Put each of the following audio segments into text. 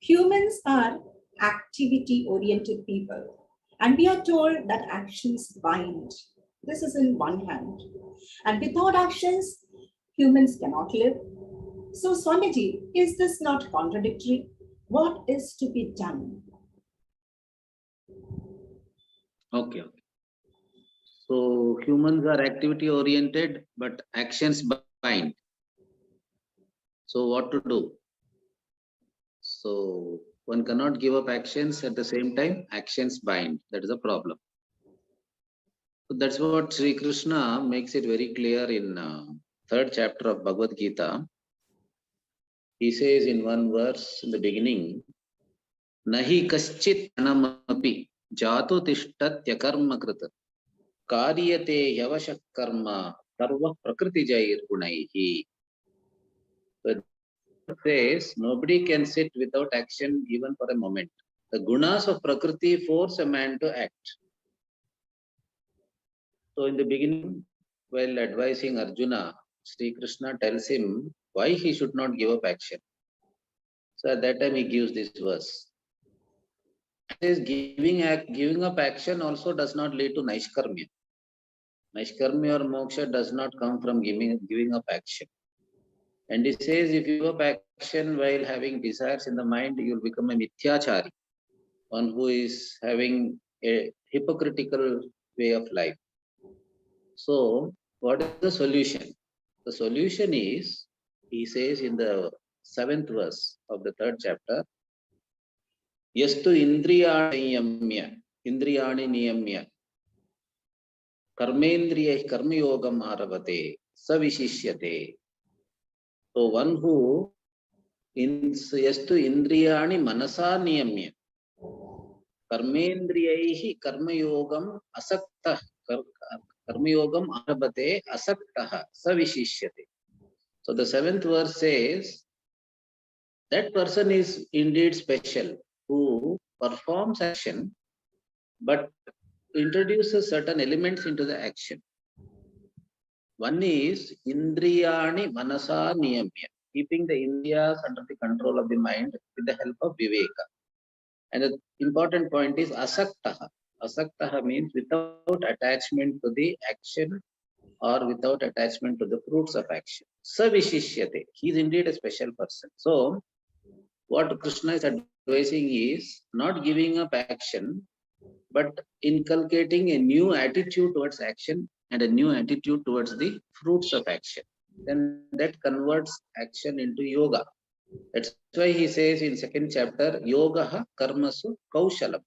Humans are activity-oriented people, and we are told that actions bind. This is in one hand. And without actions, humans cannot live. So, Swamiji, is this not contradictory? What is to be done? Okay. So humans are activity oriented, but actions bind. So what to do? So one cannot give up actions at the same time, actions bind. That is a problem. So that's what Sri Krishna makes it very clear in third chapter of Bhagavad Gita. He says in one verse in the beginning, Nahi kaschit anamapi jato tishtatya karma krita karyate yavashak karma sarva prakriti jair gunaihi. So it says nobody can sit without action even for a moment. The gunas of Prakriti force a man to act. So in the beginning, while advising Arjuna, Sri Krishna tells him why he should not give up action. So at that time he gives this verse. He says giving up action also does not lead to Naishkarmya. Naishkarmya or moksha does not come from giving up action. And he says if you give up action while having desires in the mind, you will become a mithyachari, one who is having a hypocritical way of life. So what is the solution? The solution is, he says in the 7th verse of the 3rd chapter, Yastu indriyani niyamya karmendriya karmayogam aravate savishishyate. So one who yastu indriyani manasa niyamya karmendriyaihi karmayogam asakta karmayogam arabate asaktaha savishishyate. So the 7th verse says that person is indeed special who performs action but introduces certain elements into the action. One is indriyani manasa niyamya, keeping the indriyas under the control of the mind with the help of viveka. And the important point is asaktaha. Asaktaha means without attachment to the action or without attachment to the fruits of action. Savishishyate. He is indeed a special person. So, what Krishna is advising is not giving up action, but inculcating a new attitude towards action and a new attitude towards the fruits of action. Then that converts action into yoga. That's why he says in 2nd chapter, Yogaha karmasu kaushalam.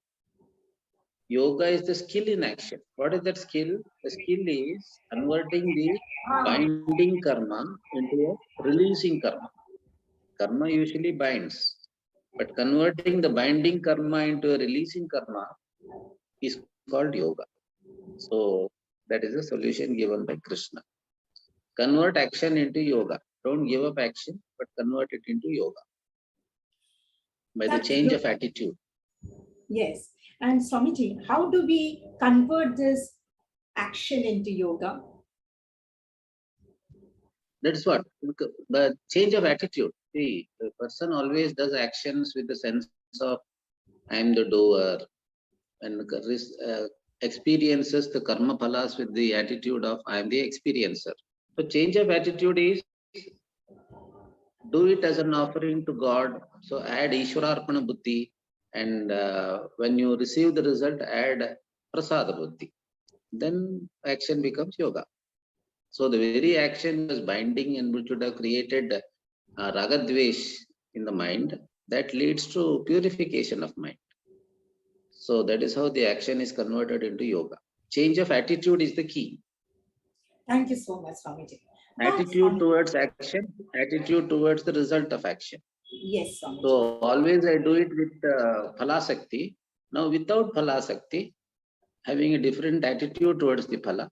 Yoga is the skill in action. What is that skill? The skill is converting the binding karma into a releasing karma. Karma usually binds, but converting the binding karma into a releasing karma is called yoga. So that is the solution given by Krishna. Convert action into yoga. Don't give up action, but convert it into yoga by the change of attitude. Yes. And Swamiji, how do we convert this action into yoga? That's what the change of attitude. See, the person always does actions with the sense of I am the doer, and experiences the karma phalas with the attitude of I am the experiencer. So change of attitude is do it as an offering to God. So add Ishwararpana Buddhi, and when you receive the result, add Prasada Buddhi. Then action becomes yoga. So the very action is binding and which would have created ragadvesh in the mind, that leads to purification of mind. So that is how the action is converted into yoga. Change of attitude is the key. Thank you so much, Swamiji. Attitude towards action, attitude towards the result of action. Yes, Swamiji. So always I do it with phalasakti. Now without phalasakti, having a different attitude towards the phala,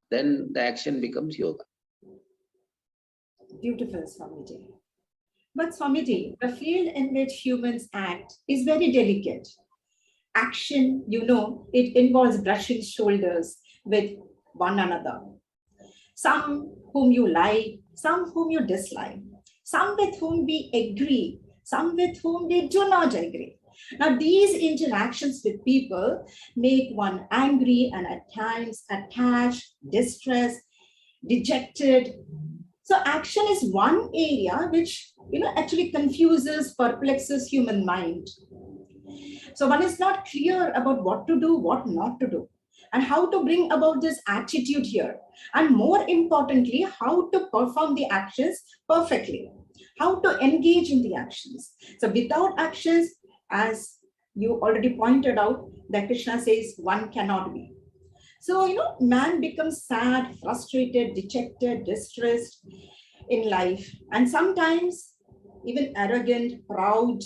then the action becomes yoga. Beautiful, Swamiji. But Swamiji, the field in which humans act is very delicate. Action, it involves brushing shoulders with one another. Some whom you like, some whom you dislike, some with whom we agree, some with whom they do not agree. Now, these interactions with people make one angry and at times attached, distressed, dejected. So action is one area which actually confuses, perplexes human mind. So one is not clear about what to do, what not to do, and how to bring about this attitude here. And more importantly, how to perform the actions perfectly, how to engage in the actions. So without actions, as you already pointed out, that Krishna says one cannot be. So, man becomes sad, frustrated, dejected, distressed in life, and sometimes even arrogant, proud,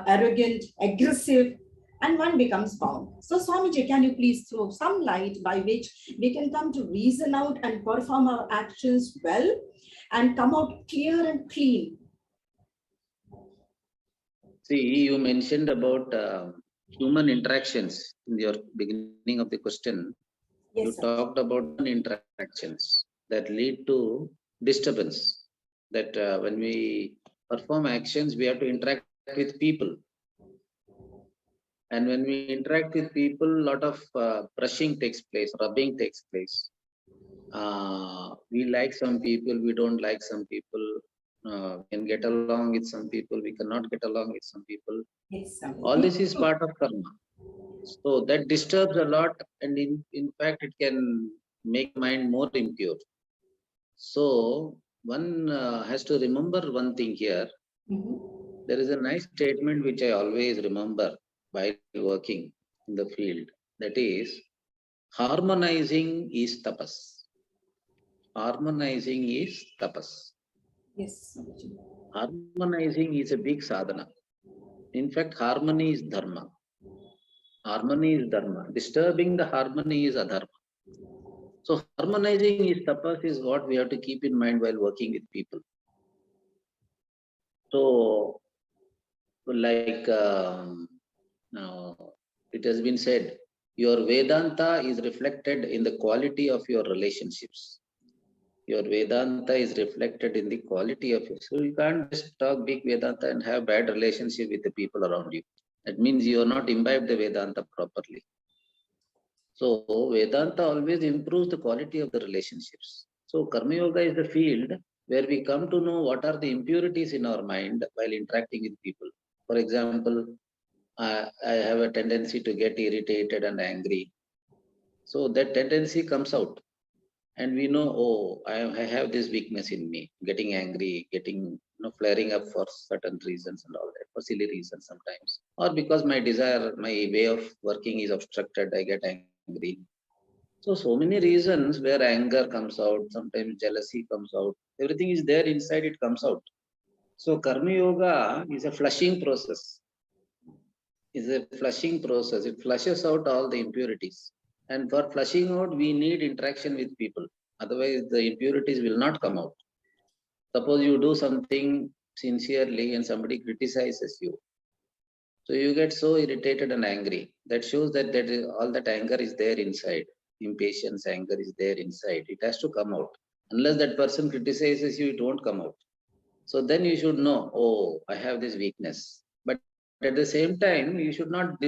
arrogant, aggressive, and one becomes bound. So, Swamiji, can you please throw some light by which we can come to reason out and perform our actions well and come out clear and clean? See, you mentioned about human interactions in your beginning of the question. Yes, you sir. talked about interactions that lead to disturbance. That when we perform actions, we have to interact with people. And when we interact with people, a lot of brushing takes place, rubbing takes place. We like some people, we don't like some people. We can get along with some people, we cannot get along with some people. Yes, sir. All this is part of karma. So that disturbs a lot, and in fact, it can make mind more impure. So one has to remember one thing here. There is a nice statement which I always remember while working in the field. That is, harmonizing is tapas. Harmonizing is tapas. Yes. Harmonizing is a big sadhana. In fact, harmony is dharma. Harmony is dharma. Disturbing the harmony is adharma. So harmonizing is tapas is what we have to keep in mind while working with people. So, like it has been said, your Vedanta is reflected in the quality of your relationships. Your Vedanta is reflected in the quality of it. So you can't just talk big Vedanta and have bad relationship with the people around you. That means you are not imbibed the Vedanta properly. So Vedanta always improves the quality of the relationships. So Karma Yoga is the field where we come to know what are the impurities in our mind while interacting with people. For example, I have a tendency to get irritated and angry. So that tendency comes out. And we know, oh, I have this weakness in me, getting angry, getting flaring up for certain reasons and all that, for silly reasons sometimes. Or because my desire, my way of working is obstructed, I get angry. So many reasons where anger comes out, sometimes jealousy comes out. Everything is there inside, it comes out. So Karma Yoga is a flushing process. It flushes out all the impurities. And for flushing out, we need interaction with people. Otherwise, the impurities will not come out. Suppose you do something sincerely and somebody criticizes you. So you get so irritated and angry. That shows that all that anger is there inside. Impatience, anger is there inside. It has to come out. Unless that person criticizes you, it won't come out. So then you should know, oh, I have this weakness. But at the same time, you should not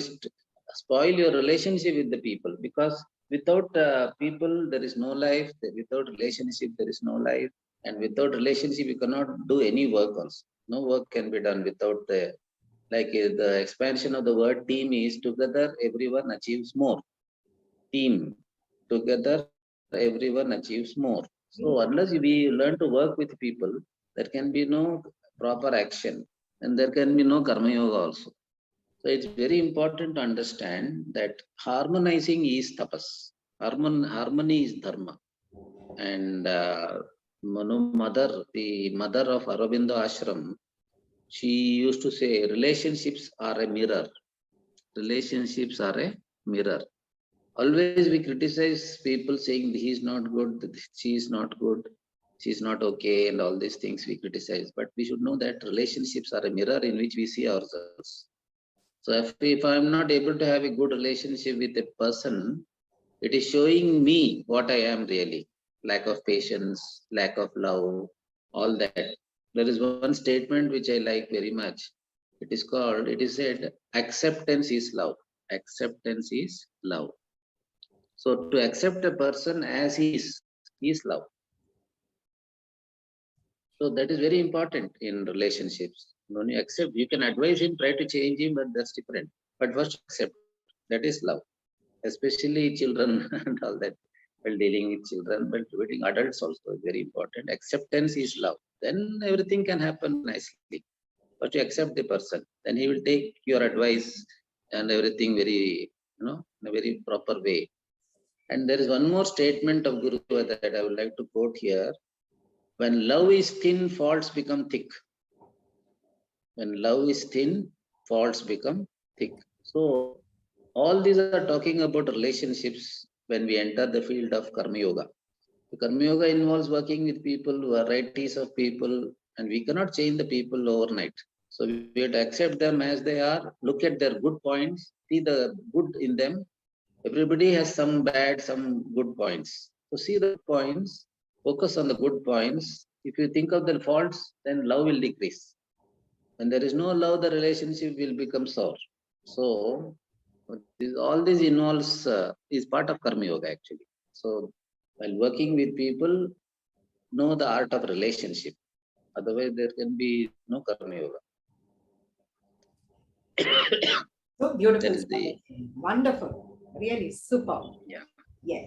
spoil your relationship with the people, because without people, there is no life. Without relationship, there is no life. And without relationship, you cannot do any work also. No work can be done without the expansion of the word team is together, everyone achieves more. Team, together, everyone achieves more. So unless we learn to work with people, there can be no proper action, and there can be no Karma Yoga also. So it's very important to understand that harmonizing is tapas. Harmony is dharma. And the mother of Aurobindo Ashram, she used to say, relationships are a mirror. Relationships are a mirror. Always we criticize people saying he is not good, she is not good, she is not okay, and all these things we criticize. But we should know that relationships are a mirror in which we see ourselves. So if I am not able to have a good relationship with a person, it is showing me what I am really. Lack of patience, lack of love, all that. there is one statement which I like very much. It is said, acceptance is love. Acceptance is love. So to accept a person as he is love. So that is very important in relationships. When you accept, you can advise him, try to change him, but that's different. But first accept, that is love. Especially children and all that. While dealing with children, but dealing adults also is very important. Acceptance is love. Then everything can happen nicely. But you accept the person, then he will take your advice and everything very, in a very proper way. And there is one more statement of Guru that I would like to quote here. When love is thin, faults become thick. When love is thin, faults become thick. So all these are talking about relationships when we enter the field of Karma Yoga. The Karma Yoga involves working with people, varieties of people, and we cannot change the people overnight. So we have to accept them as they are, look at their good points, see the good in them. Everybody has some bad, some good points. So see the points, focus on the good points. If you think of the faults, then love will decrease. When there is no love, the relationship will become sour. So all this involves, is part of Karma Yoga actually. So while working with people, know the art of relationship. Otherwise, there can be no Karma Yoga. So beautiful. That is the Wonderful. Really super. Yeah. Yes.